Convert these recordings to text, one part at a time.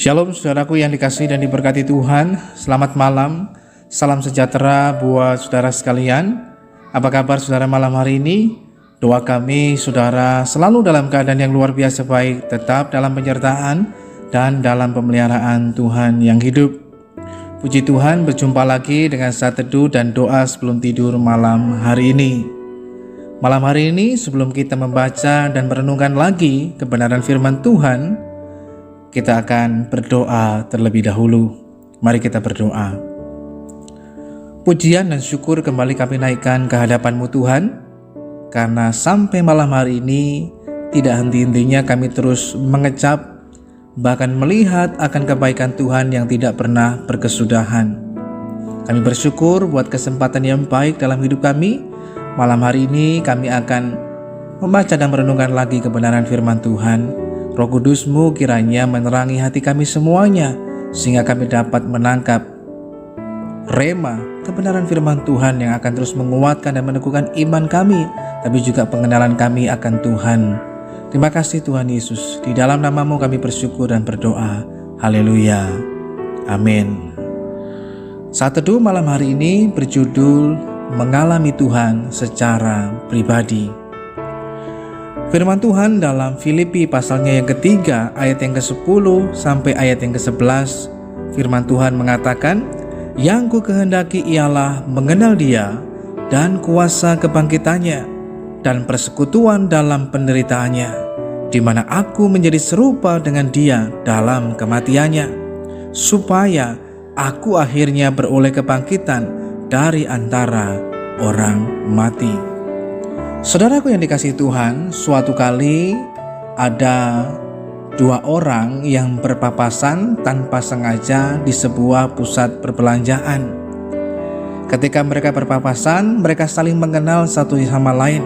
Shalom saudaraku yang dikasihi dan diberkati Tuhan. Selamat malam, salam sejahtera buat saudara sekalian. Apa kabar saudara malam hari ini? Doa kami saudara selalu dalam keadaan yang luar biasa baik, tetap dalam penyertaan dan dalam pemeliharaan Tuhan yang hidup. Puji Tuhan, berjumpa lagi dengan saat teduh dan doa sebelum tidur malam hari ini. Malam hari ini sebelum kita membaca dan merenungkan lagi kebenaran firman Tuhan, kita akan berdoa terlebih dahulu. Mari kita berdoa. Pujian dan syukur kembali kami naikkan ke hadapan-Mu Tuhan, karena sampai malam hari ini tidak henti-hentinya kami terus mengecap, bahkan melihat akan kebaikan Tuhan yang tidak pernah berkesudahan. Kami bersyukur buat kesempatan yang baik dalam hidup kami. Malam hari ini kami akan membaca dan merenungkan lagi kebenaran firman Tuhan. Roh Kudus-Mu kiranya menerangi hati kami semuanya, sehingga kami dapat menangkap rema kebenaran firman Tuhan yang akan terus menguatkan dan meneguhkan iman kami, tapi juga pengenalan kami akan Tuhan. Terima kasih Tuhan Yesus. Di dalam nama-Mu kami bersyukur dan berdoa. Haleluya. Amin. Saat teduh malam hari ini berjudul Mengalami Tuhan secara Pribadi. Firman Tuhan dalam Filipi pasalnya yang ketiga ayat yang ke-10 sampai ayat yang ke-11. Firman Tuhan mengatakan, "Yang ku kehendaki ialah mengenal Dia dan kuasa kebangkitannya dan persekutuan dalam penderitaannya, di mana aku menjadi serupa dengan Dia dalam kematiannya, supaya aku akhirnya beroleh kebangkitan dari antara orang mati." Saudaraku yang dikasihi Tuhan, suatu kali ada dua orang yang berpapasan tanpa sengaja di sebuah pusat perbelanjaan. Ketika mereka berpapasan, mereka saling mengenal satu sama lain,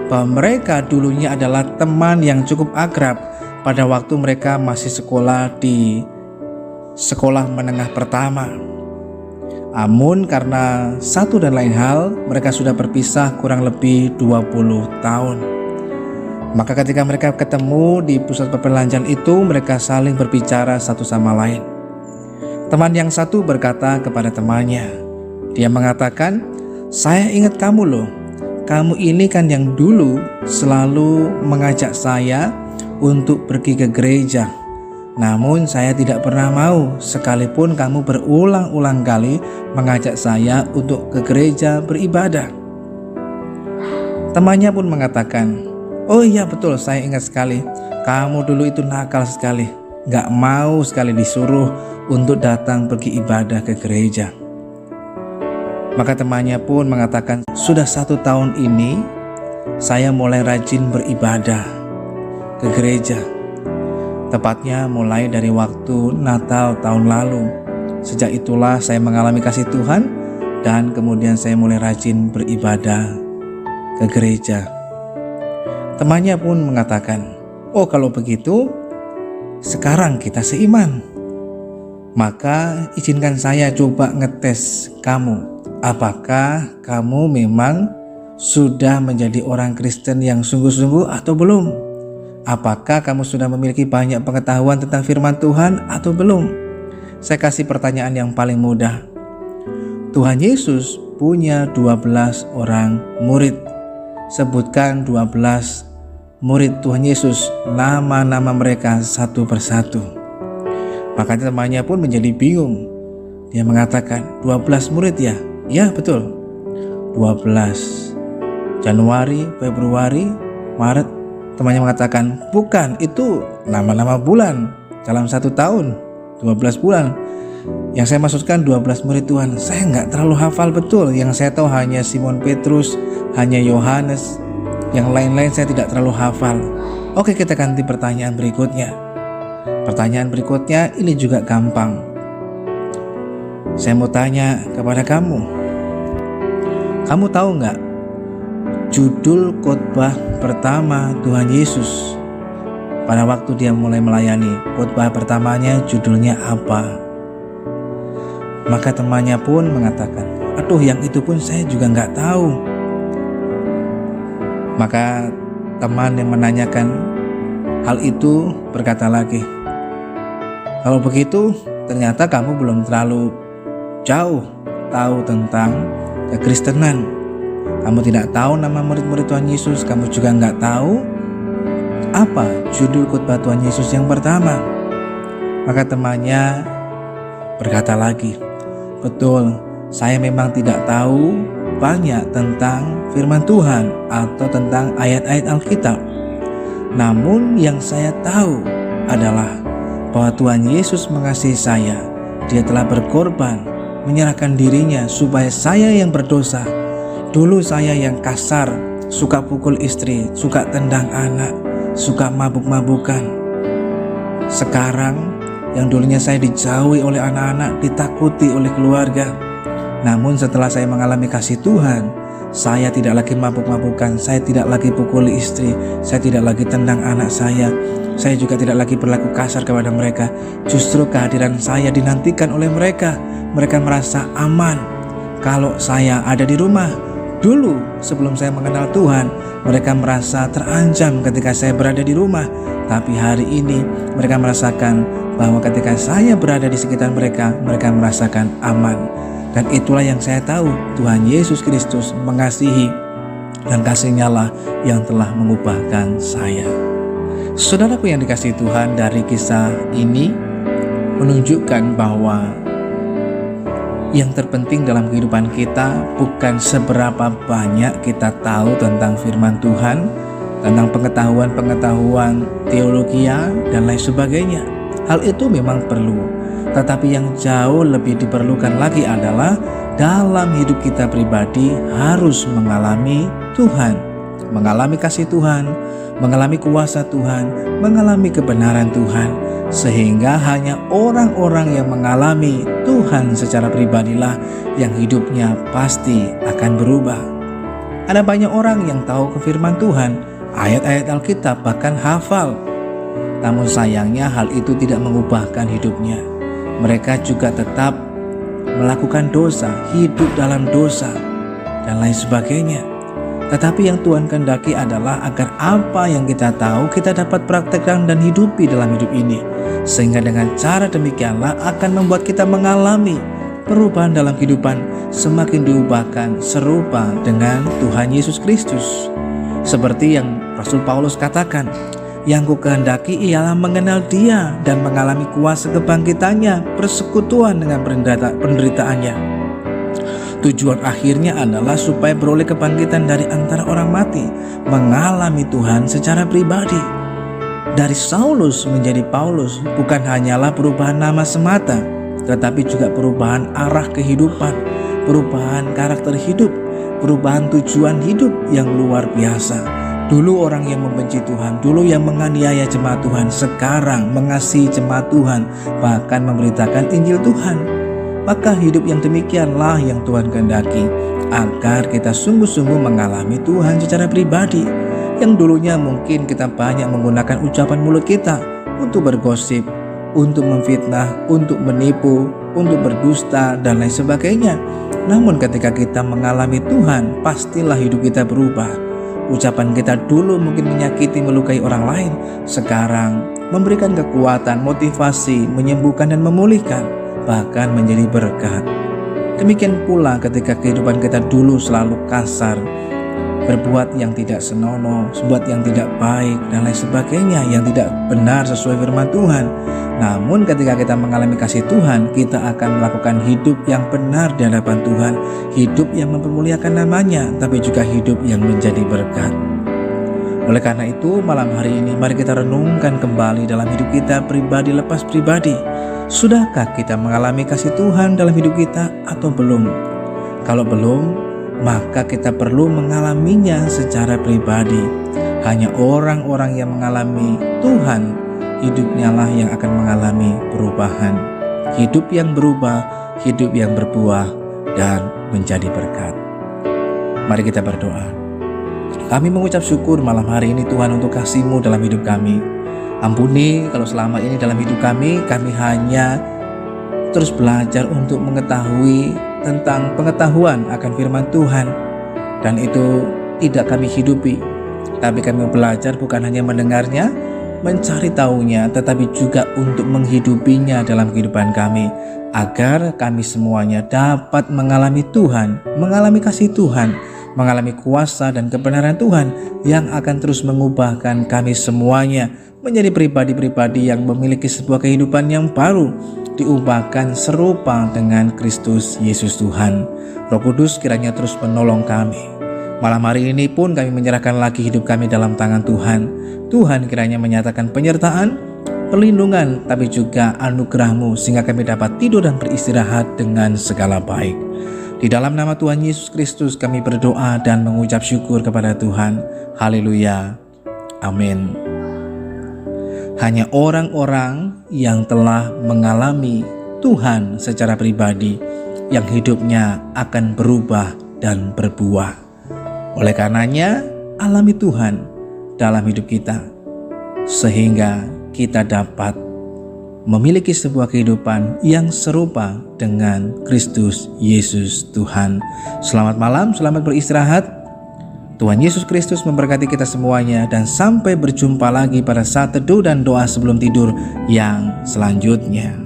bahwa mereka dulunya adalah teman yang cukup akrab pada waktu mereka masih sekolah di sekolah menengah pertama. Namun karena satu dan lain hal, mereka sudah berpisah kurang lebih 20 tahun. Maka ketika mereka ketemu di pusat perbelanjaan itu, mereka saling berbicara satu sama lain. Teman yang satu berkata kepada temannya, dia mengatakan, "Saya ingat kamu loh, kamu ini kan yang dulu selalu mengajak saya untuk pergi ke gereja. Namun saya tidak pernah mau, sekalipun kamu berulang-ulang kali mengajak saya untuk ke gereja beribadah." Temannya pun mengatakan, "Oh iya betul, saya ingat sekali. Kamu dulu itu nakal sekali, gak mau sekali disuruh untuk datang pergi ibadah ke gereja." Maka temannya pun mengatakan, "Sudah 1 tahun ini saya mulai rajin beribadah ke gereja. Tepatnya mulai dari waktu Natal tahun lalu. Sejak itulah saya mengalami kasih Tuhan dan kemudian saya mulai rajin beribadah ke gereja." Temannya pun mengatakan, "Oh kalau begitu, sekarang kita seiman. Maka izinkan saya coba ngetes kamu. Apakah kamu memang sudah menjadi orang Kristen yang sungguh-sungguh atau belum? Apakah kamu sudah memiliki banyak pengetahuan tentang firman Tuhan atau belum?" Saya kasih pertanyaan yang paling mudah. Tuhan Yesus punya 12 orang murid. Sebutkan 12 murid Tuhan Yesus, nama-nama mereka satu persatu. Maka temannya pun menjadi bingung. Dia mengatakan, 12 murid ya? Ya betul, 12. Januari, Februari, Maret. Temannya mengatakan, "Bukan, itu nama-nama bulan dalam 1 tahun, 12 bulan. Yang saya maksudkan 12 murid Tuhan." Saya nggak terlalu hafal betul. Yang saya tahu hanya Simon Petrus, hanya Yohanes. Yang lain-lain saya tidak terlalu hafal. Oke, kita ganti pertanyaan berikutnya. Pertanyaan berikutnya ini juga gampang. Saya mau tanya kepada kamu. Kamu tahu nggak judul khotbah pertama Tuhan Yesus pada waktu dia mulai melayani? Khotbah pertamanya judulnya apa? Maka temannya pun mengatakan, "Aduh, yang itu pun saya juga nggak tahu." Maka teman yang menanyakan hal itu berkata lagi, Kalau begitu, ternyata kamu belum terlalu jauh tahu tentang kekristenan. Kamu tidak tahu nama murid-murid Tuhan Yesus. Kamu juga nggak tahu apa judul khotbah Tuhan Yesus yang pertama. Maka temannya berkata lagi, betul, saya memang tidak tahu banyak tentang firman Tuhan atau tentang ayat-ayat Alkitab. Namun yang saya tahu adalah bahwa Tuhan Yesus mengasihi saya. Dia telah berkorban, menyerahkan dirinya supaya saya yang berdosa. Dulu saya yang kasar, suka pukul istri, suka tendang anak, suka mabuk-mabukan. Sekarang yang dulunya saya dijauhi oleh anak-anak, ditakuti oleh keluarga. Namun setelah saya mengalami kasih Tuhan, saya tidak lagi mabuk-mabukan, saya tidak lagi pukul istri, saya tidak lagi tendang anak saya juga tidak lagi berlaku kasar kepada mereka. Justru kehadiran saya dinantikan oleh mereka. Mereka merasa aman kalau saya ada di rumah. Dulu sebelum saya mengenal Tuhan, mereka merasa terancam ketika saya berada di rumah. Tapi hari ini mereka merasakan bahwa ketika saya berada di sekitar mereka, mereka merasakan aman. Dan itulah yang saya tahu, Tuhan Yesus Kristus mengasihi, dan kasih-Nya lah yang telah mengubahkan saya. Saudaraku yang dikasihi Tuhan, dari kisah ini menunjukkan bahwa yang terpenting dalam kehidupan kita bukan seberapa banyak kita tahu tentang firman Tuhan, tentang pengetahuan teologia dan lain sebagainya. Hal itu memang perlu, tetapi yang jauh lebih diperlukan lagi adalah dalam hidup kita pribadi harus mengalami Tuhan, mengalami kasih Tuhan, mengalami kuasa Tuhan, mengalami kebenaran Tuhan, sehingga hanya orang-orang yang mengalami Tuhan secara pribadilah yang hidupnya pasti akan berubah. Ada banyak orang yang tahu firman Tuhan, ayat-ayat Alkitab, bahkan hafal, namun sayangnya hal itu tidak mengubahkan hidupnya. Mereka juga tetap melakukan dosa, hidup dalam dosa, dan lain sebagainya. Tetapi yang Tuhan kehendaki adalah agar apa yang kita tahu kita dapat praktekkan dan hidupi dalam hidup ini, sehingga dengan cara demikianlah akan membuat kita mengalami perubahan dalam kehidupan, semakin diubahkan serupa dengan Tuhan Yesus Kristus. Seperti yang Rasul Paulus katakan, yang ku kehendaki ialah mengenal Dia dan mengalami kuasa kebangkitannya, persekutuan dengan penderitaannya. Tujuan akhirnya adalah supaya beroleh kebangkitan dari antara orang mati, mengalami Tuhan secara pribadi. Dari Saulus menjadi Paulus bukan hanyalah perubahan nama semata, tetapi juga perubahan arah kehidupan, perubahan karakter hidup, perubahan tujuan hidup yang luar biasa. Dulu orang yang membenci Tuhan, dulu yang menganiaya jemaat Tuhan, sekarang mengasihi jemaat Tuhan, bahkan memberitakan Injil Tuhan. Maka hidup yang demikianlah yang Tuhan kehendaki, agar kita sungguh-sungguh mengalami Tuhan secara pribadi. Yang dulunya mungkin kita banyak menggunakan ucapan mulut kita untuk bergosip, untuk memfitnah, untuk menipu, untuk berdusta, dan lain sebagainya. Namun ketika kita mengalami Tuhan, pastilah hidup kita berubah. Ucapan kita dulu mungkin menyakiti, melukai orang lain, sekarang memberikan kekuatan, motivasi, menyembuhkan dan memulihkan, bahkan menjadi berkat. Demikian pula ketika kehidupan kita dulu selalu kasar, berbuat yang tidak senonoh, berbuat yang tidak baik, dan lain sebagainya, yang tidak benar sesuai firman Tuhan. Namun ketika kita mengalami kasih Tuhan, kita akan melakukan hidup yang benar di hadapan Tuhan, hidup yang mempermuliakan namanya, tapi juga hidup yang menjadi berkat. Oleh karena itu, malam hari ini mari kita renungkan kembali dalam hidup kita pribadi lepas pribadi. Sudahkah kita mengalami kasih Tuhan dalam hidup kita atau belum? Kalau belum, maka kita perlu mengalaminya secara pribadi. Hanya orang-orang yang mengalami Tuhan, hidupnya lah yang akan mengalami perubahan. Hidup yang berubah, hidup yang berbuah, dan menjadi berkat. Mari kita berdoa. Kami mengucap syukur malam hari ini Tuhan untuk kasih-Mu dalam hidup kami. Ampuni kalau selama ini dalam hidup kami hanya terus belajar untuk mengetahui tentang pengetahuan akan firman Tuhan, dan itu tidak kami hidupi. Tapi kami belajar bukan hanya mendengarnya, mencari tahunya, tetapi juga untuk menghidupinya dalam kehidupan kami, agar kami semuanya dapat mengalami Tuhan, mengalami kasih Tuhan, mengalami kuasa dan kebenaran Tuhan yang akan terus mengubahkan kami semuanya menjadi pribadi-pribadi yang memiliki sebuah kehidupan yang baru, diubahkan serupa dengan Kristus Yesus Tuhan. Roh Kudus kiranya terus menolong kami. Malam hari ini pun kami menyerahkan lagi hidup kami dalam tangan Tuhan. Tuhan kiranya menyatakan penyertaan, perlindungan, tapi juga anugerah-Mu sehingga kami dapat tidur dan beristirahat dengan segala baik. Di dalam nama Tuhan Yesus Kristus kami berdoa dan mengucap syukur kepada Tuhan. Haleluya. Amin. Hanya orang-orang yang telah mengalami Tuhan secara pribadi yang hidupnya akan berubah dan berbuah. Oleh karenanya, alami Tuhan dalam hidup kita sehingga kita dapat memiliki sebuah kehidupan yang serupa dengan Kristus Yesus Tuhan. Selamat malam, selamat beristirahat. Tuhan Yesus Kristus memberkati kita semuanya, dan sampai berjumpa lagi pada saat teduh dan doa sebelum tidur yang selanjutnya.